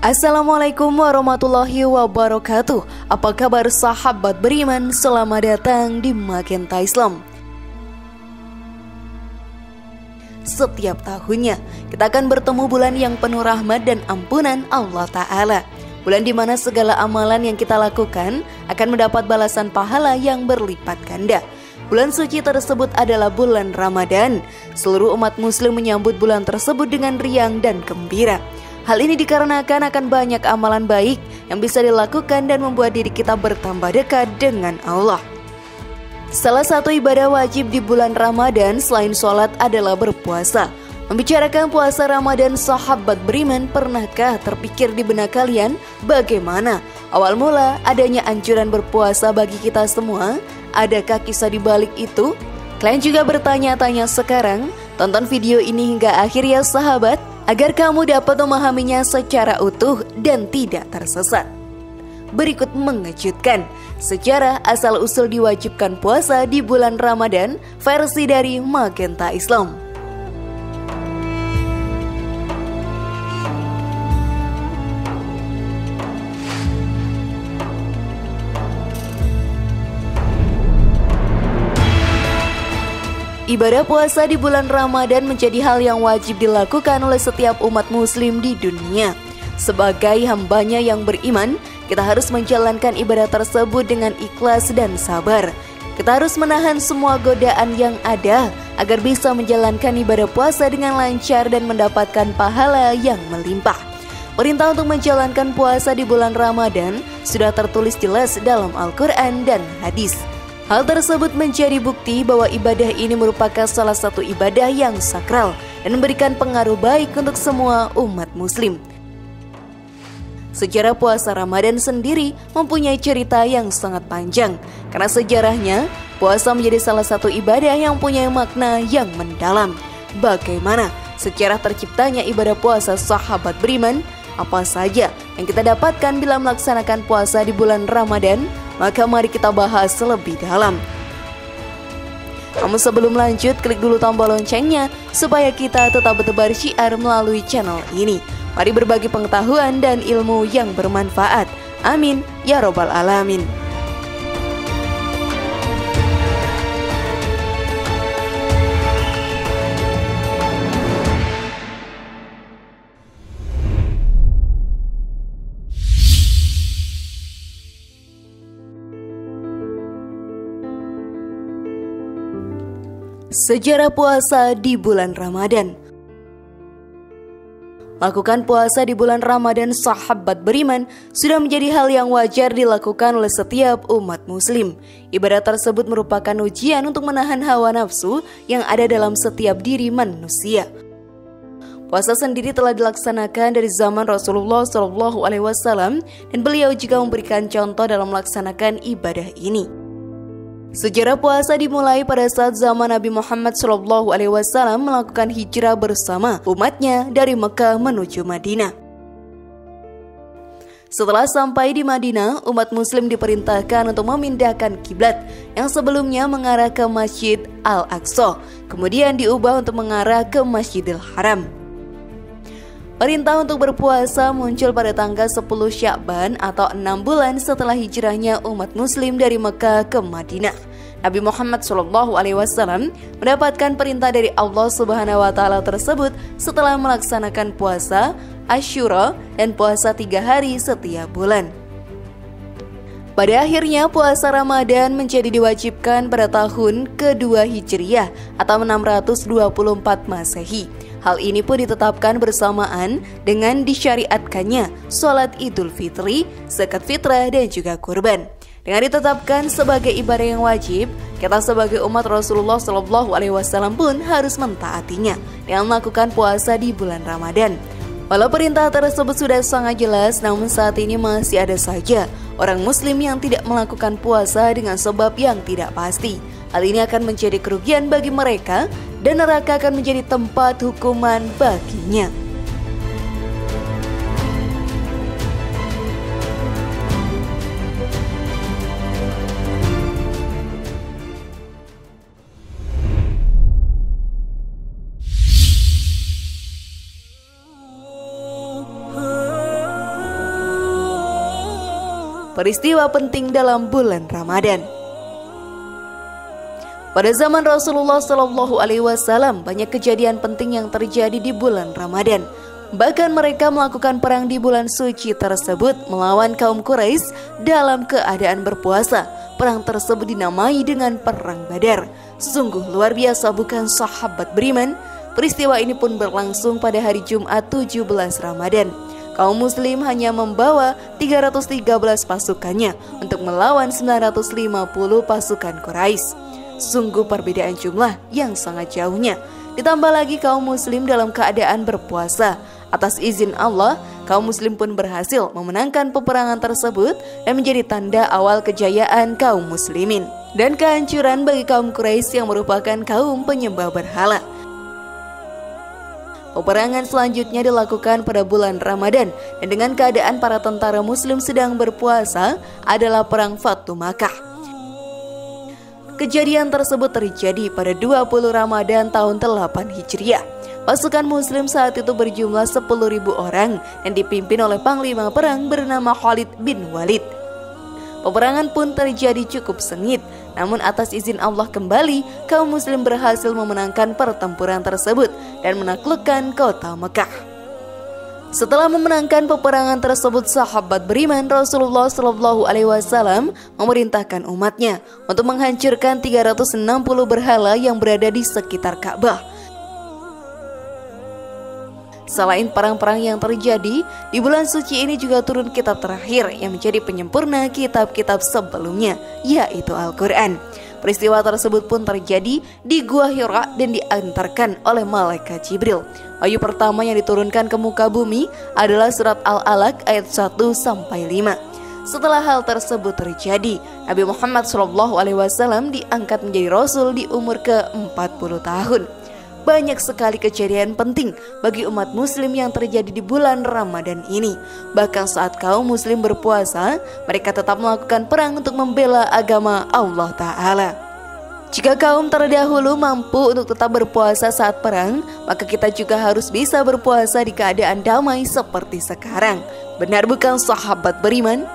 Assalamualaikum warahmatullahi wabarakatuh. Apa kabar sahabat beriman? Selamat datang di Magenta Islam. Setiap tahunnya kita akan bertemu bulan yang penuh rahmat dan ampunan Allah Ta'ala. Bulan di mana segala amalan yang kita lakukan akan mendapat balasan pahala yang berlipat ganda. Bulan suci tersebut adalah bulan Ramadan. Seluruh umat muslim menyambut bulan tersebut dengan riang dan gembira. Hal ini dikarenakan akan banyak amalan baik yang bisa dilakukan dan membuat diri kita bertambah dekat dengan Allah. Salah satu ibadah wajib di bulan Ramadan selain sholat adalah berpuasa. Membicarakan puasa Ramadan, sahabat beriman, pernahkah terpikir di benak kalian bagaimana awal mula adanya anjuran berpuasa bagi kita semua? Adakah kisah di balik itu? Kalian juga bertanya-tanya sekarang? Tonton video ini hingga akhir ya sahabat, agar kamu dapat memahaminya secara utuh dan tidak tersesat. Berikut mengejutkan, sejarah asal-usul diwajibkan puasa di bulan Ramadan versi dari Magenta Islam. Ibadah puasa di bulan Ramadan menjadi hal yang wajib dilakukan oleh setiap umat muslim di dunia. Sebagai hambanya yang beriman, kita harus menjalankan ibadah tersebut dengan ikhlas dan sabar. Kita harus menahan semua godaan yang ada agar bisa menjalankan ibadah puasa dengan lancar dan mendapatkan pahala yang melimpah. Perintah untuk menjalankan puasa di bulan Ramadan sudah tertulis jelas dalam Al-Quran dan hadis. Hal tersebut menjadi bukti bahwa ibadah ini merupakan salah satu ibadah yang sakral dan memberikan pengaruh baik untuk semua umat muslim. Sejarah puasa Ramadan sendiri mempunyai cerita yang sangat panjang, karena sejarahnya puasa menjadi salah satu ibadah yang punya makna yang mendalam. Bagaimana sejarah terciptanya ibadah puasa, sahabat beriman? Apa saja yang kita dapatkan bila melaksanakan puasa di bulan Ramadan? Maka mari kita bahas lebih dalam. Namun sebelum lanjut, klik dulu tombol loncengnya supaya kita tetap bertebar syiar melalui channel ini. Mari berbagi pengetahuan dan ilmu yang bermanfaat. Amin ya robbal alamin. Sejarah puasa di bulan Ramadan. Lakukan puasa di bulan Ramadan, sahabat beriman, sudah menjadi hal yang wajar dilakukan oleh setiap umat muslim. Ibadah tersebut merupakan ujian untuk menahan hawa nafsu yang ada dalam setiap diri manusia. Puasa sendiri telah dilaksanakan dari zaman Rasulullah SAW dan beliau juga memberikan contoh dalam melaksanakan ibadah ini. Sejarah puasa dimulai pada saat zaman Nabi Muhammad SAW melakukan hijrah bersama umatnya dari Mekah menuju Madinah. Setelah sampai di Madinah, umat muslim diperintahkan untuk memindahkan kiblat yang sebelumnya mengarah ke Masjid Al-Aqsa, kemudian diubah untuk mengarah ke Masjidil Haram. Perintah untuk berpuasa muncul pada tanggal 10 Sya'ban atau 6 bulan setelah hijrahnya umat muslim dari Mekah ke Madinah. Nabi Muhammad SAW mendapatkan perintah dari Allah Subhanahu wa Ta'ala tersebut setelah melaksanakan puasa Asyura dan puasa 3 hari setiap bulan. Pada akhirnya puasa Ramadan menjadi diwajibkan pada tahun kedua Hijriyah atau 624 Masehi. Hal ini pun ditetapkan bersamaan dengan disyariatkannya sholat Idul Fitri, zakat fitrah, dan juga kurban. Dengan ditetapkan sebagai ibadah yang wajib, kita sebagai umat Rasulullah SAW pun harus mentaatinya dengan melakukan puasa di bulan Ramadan. Walau perintah tersebut sudah sangat jelas, namun saat ini masih ada saja orang muslim yang tidak melakukan puasa dengan sebab yang tidak pasti. Hal ini akan menjadi kerugian bagi mereka dan neraka akan menjadi tempat hukuman baginya. peristiwa penting dalam bulan Ramadan. Pada zaman Rasulullah SAW, banyak kejadian penting yang terjadi di bulan Ramadan. Bahkan mereka melakukan perang di bulan suci tersebut melawan kaum Quraisy dalam keadaan berpuasa. Perang tersebut dinamai dengan Perang Badar. Sungguh luar biasa, bukan sahabat beriman? Peristiwa ini pun berlangsung pada hari Jumat 17 Ramadan. Kaum muslim hanya membawa 313 pasukannya untuk melawan 950 pasukan Quraisy. Sungguh perbedaan jumlah yang sangat jauhnya. Ditambah lagi kaum muslim dalam keadaan berpuasa. Atas izin Allah, kaum muslim pun berhasil memenangkan peperangan tersebut dan menjadi tanda awal kejayaan kaum muslimin dan kehancuran bagi kaum Quraisy yang merupakan kaum penyembah berhala. Peperangan selanjutnya dilakukan pada bulan Ramadan dan dengan keadaan para tentara muslim sedang berpuasa adalah perang Fatu Makkah. Kejadian tersebut terjadi pada 20 Ramadan tahun 8 Hijriah. Pasukan muslim saat itu berjumlah 10.000 orang dan dipimpin oleh panglima perang bernama Khalid bin Walid. Peperangan pun terjadi cukup sengit, namun atas izin Allah kembali, kaum muslim berhasil memenangkan pertempuran tersebut dan menaklukkan kota Mekah. Setelah memenangkan peperangan tersebut, sahabat beriman Rasulullah SAW memerintahkan umatnya untuk menghancurkan 360 berhala yang berada di sekitar Ka'bah. Selain perang-perang yang terjadi, di bulan suci ini juga turun kitab terakhir yang menjadi penyempurna kitab-kitab sebelumnya, yaitu Al-Quran. Peristiwa tersebut pun terjadi di Gua Hira dan diantarkan oleh malaikat Jibril. Wahyu pertama yang diturunkan ke muka bumi adalah surat Al-Alaq ayat 1-5. Setelah hal tersebut terjadi, Nabi Muhammad SAW diangkat menjadi Rasul di umur ke-40 tahun. Banyak sekali kejadian penting bagi umat muslim yang terjadi di bulan Ramadan ini. Bahkan saat kaum muslim berpuasa, mereka tetap melakukan perang untuk membela agama Allah Ta'ala. Jika kaum terdahulu mampu untuk tetap berpuasa saat perang, maka kita juga harus bisa berpuasa di keadaan damai seperti sekarang. Benar bukan sahabat beriman?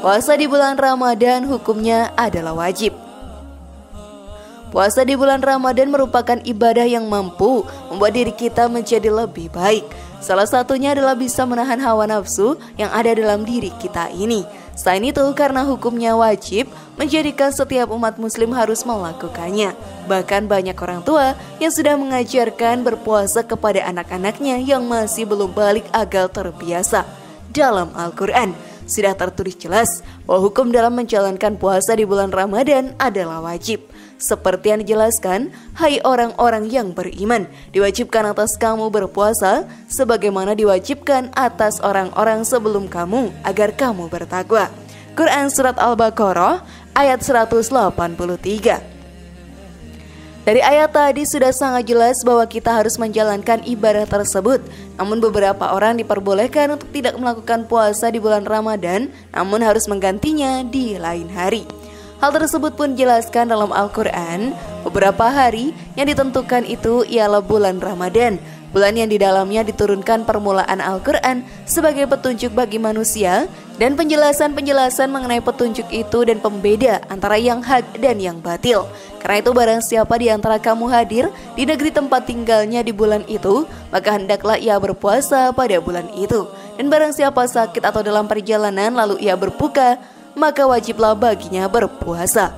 Puasa di bulan Ramadan hukumnya adalah wajib. Puasa di bulan Ramadan merupakan ibadah yang mampu membuat diri kita menjadi lebih baik. Salah satunya adalah bisa menahan hawa nafsu yang ada dalam diri kita ini. Selain itu, karena hukumnya wajib, menjadikan setiap umat muslim harus melakukannya. Bahkan banyak orang tua yang sudah mengajarkan berpuasa kepada anak-anaknya yang masih belum balik agar terbiasa. Dalam Al-Quran sudah tertulis jelas bahwa hukum dalam menjalankan puasa di bulan Ramadan adalah wajib. Seperti yang dijelaskan, hai orang-orang yang beriman, diwajibkan atas kamu berpuasa sebagaimana diwajibkan atas orang-orang sebelum kamu agar kamu bertakwa. Quran Surat Al-Baqarah ayat 183. Dari ayat tadi sudah sangat jelas bahwa kita harus menjalankan ibadah tersebut. Namun beberapa orang diperbolehkan untuk tidak melakukan puasa di bulan Ramadan, namun harus menggantinya di lain hari. Hal tersebut pun dijelaskan dalam Al-Quran. Beberapa hari yang ditentukan itu ialah bulan Ramadan, bulan yang di dalamnya diturunkan permulaan Al-Quran sebagai petunjuk bagi manusia dan penjelasan-penjelasan mengenai petunjuk itu dan pembeda antara yang hak dan yang batil. Karena itu barang siapa di antara kamu hadir di negeri tempat tinggalnya di bulan itu, maka hendaklah ia berpuasa pada bulan itu. Dan barang siapa sakit atau dalam perjalanan lalu ia berbuka, maka wajiblah baginya berpuasa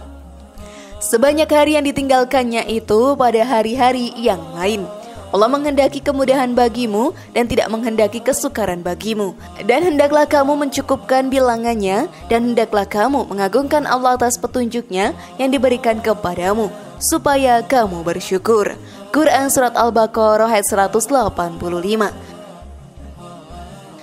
sebanyak hari yang ditinggalkannya itu pada hari-hari yang lain. Allah menghendaki kemudahan bagimu dan tidak menghendaki kesukaran bagimu. Dan hendaklah kamu mencukupkan bilangannya, dan hendaklah kamu mengagungkan Allah atas petunjuknya yang diberikan kepadamu, supaya kamu bersyukur. Quran Surat Al-Baqarah ayat 185.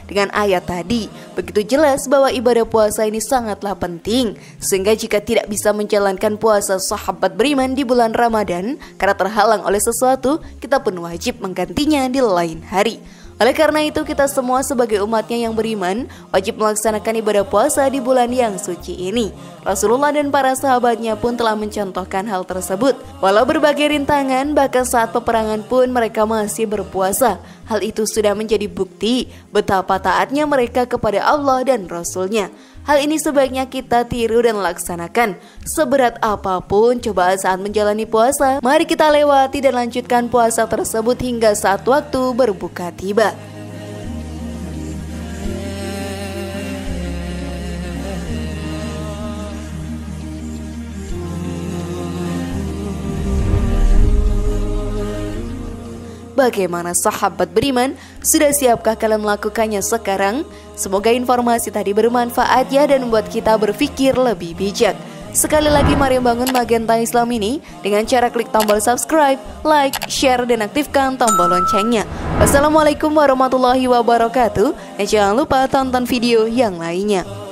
Dengan ayat tadi, begitu jelas bahwa ibadah puasa ini sangatlah penting, sehingga jika tidak bisa menjalankan puasa sahabat beriman di bulan Ramadan karena terhalang oleh sesuatu, kita pun wajib menggantinya di lain hari. Oleh karena itu, kita semua sebagai umatnya yang beriman wajib melaksanakan ibadah puasa di bulan yang suci ini. Rasulullah dan para sahabatnya pun telah mencontohkan hal tersebut. Walau berbagai rintangan, bahkan saat peperangan pun mereka masih berpuasa. Hal itu sudah menjadi bukti betapa taatnya mereka kepada Allah dan Rasul-Nya. Hal ini sebaiknya kita tiru dan laksanakan. Seberat apapun cobaan saat menjalani puasa, mari kita lewati dan lanjutkan puasa tersebut hingga saat waktu berbuka tiba. Bagaimana sahabat beriman? Sudah siapkah kalian melakukannya sekarang? Semoga informasi tadi bermanfaat ya dan membuat kita berpikir lebih bijak. Sekali lagi mari bangun Magenta Islam ini dengan cara klik tombol subscribe, like, share, dan aktifkan tombol loncengnya. Wassalamualaikum warahmatullahi wabarakatuh. Dan jangan lupa tonton video yang lainnya.